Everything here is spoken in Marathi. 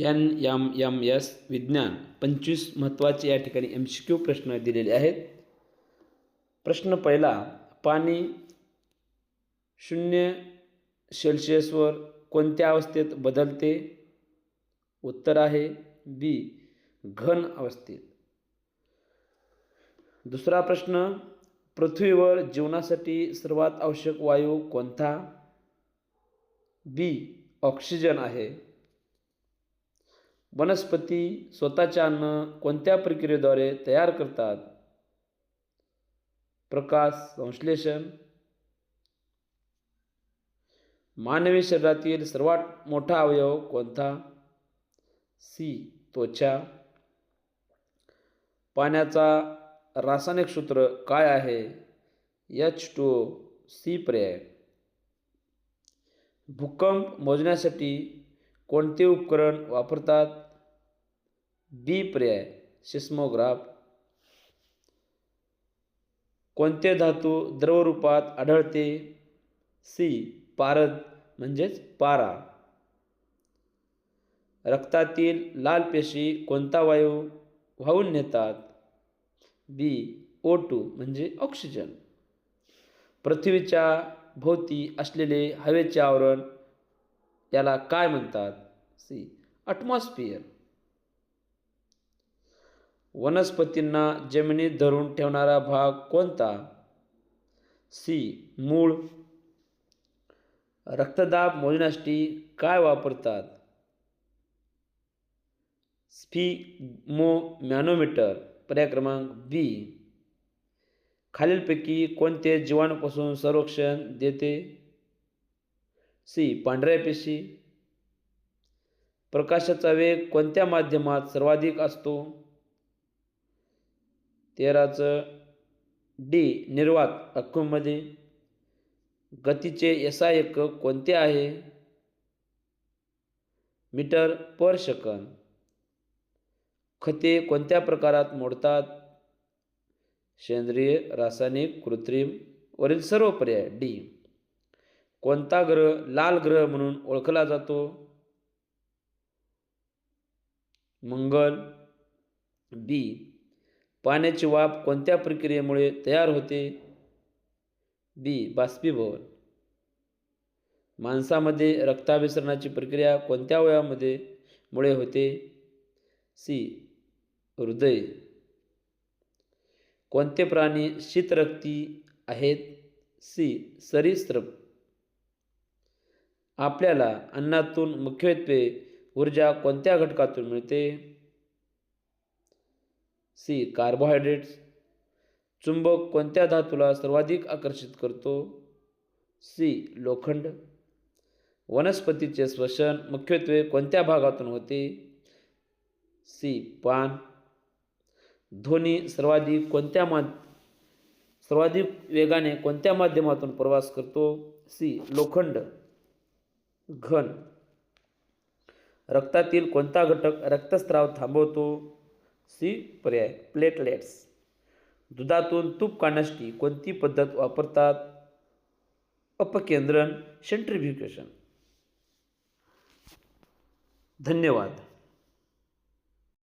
NMMS विज्ञान 25 महत्त्वाचे या ठिकाणी MCQ प्रश्न दिलेले आहेत. प्रश्न पहिला, पाणी 0°C कोणत्या अवस्थेत बदलते? उत्तर आहे बी, घन अवस्थेत. दुसरा प्रश्न, पृथ्वीवर जीवनासाठी सर्वात आवश्यक वायू कोणता? बी, ऑक्सिजन आहे. वनस्पती स्वतःचे अन्न कोणत्या प्रक्रियेद्वारे तयार करतात? प्रकाश संश्लेषण. मानवी शरीरातील सर्वात मोठा अवयव कोणता? सी, त्वचा. पाण्याचा रासायनिक सूत्र काय आहे? H2O, सी पर्याय. भूकंप मोजण्यासाठी कोणते उपकरण वापरतात? बी पर्याय, सिस्मोग्राफ. कोणते धातू द्रवरूपात आढळते? सी, पारद म्हणजेच पारा. रक्तातील लाल पेशी कोणता वायू वाहून नेतात? बी, O2 म्हणजे ऑक्सिजन. पृथ्वीच्या भोवती असलेले हवेचे आवरण याला काय म्हणतात? C, atmosphere. वनस्पतींना जमिनीत धरून ठेवणारा भाग कोणता? सी, मूळ. रक्तदाब मोजण्यासाठी काय वापरतात? स्फिग्मोमॅनोमीटर, पर्याय क्रमांक बी. खालीलपैकी कोणते जीवाणूपासून संरक्षण देते? सी, पांढऱ्या पेशी. प्रकाशाचा वेग कोणत्या माध्यमात सर्वाधिक असतो? 13 डी, निर्वात व्हॅक्यूममध्ये. गतीचे SI एकक कोणते आहे? Metre per second. खते कोणत्या प्रकारात मोडतात? सेंद्रिय, रासायनिक, कृत्रिम. वरील सर्व पर्याय. डी. कोणता ग्रह लाल ग्रह म्हणून ओळखला जातो? मंगळ. बी. पाण्याची वाफ कोणत्या प्रक्रियेमुळे तयार होते? बी, बाष्पीभवन. माणसामध्ये रक्ताभिसरणाची प्रक्रिया कोणत्या अवयवामुळे होते? सी, हृदय. कोणते प्राणी शीतरक्ती आहेत? सी, सरीसृप. आपल्याला अन्नातून मुख्यत्वे ऊर्जा कोणत्या घटकातून मिळते? C, carbohydrates. चुंबक कोणत्या धातूला सर्वाधिक आकर्षित करतो? सी, लोखंड. वनस्पतीचे श्वसन मुख्यत्वे कोणत्या भागातून होते? सी, पान. ध्वनी सर्वाधिक वेगाने कोणत्या माध्यमातून प्रवास करतो? सी, लोखंड. घन. रक्तातील कोणता घटक रक्तस्राव थांबवतो? सी पर्याय, प्लेटलेट्स. दुधातून तूप काढण्यासाठी कोणती पद्धत वापरतात? अपकेंद्रण, सेंट्रिफ्युगेशन. धन्यवाद.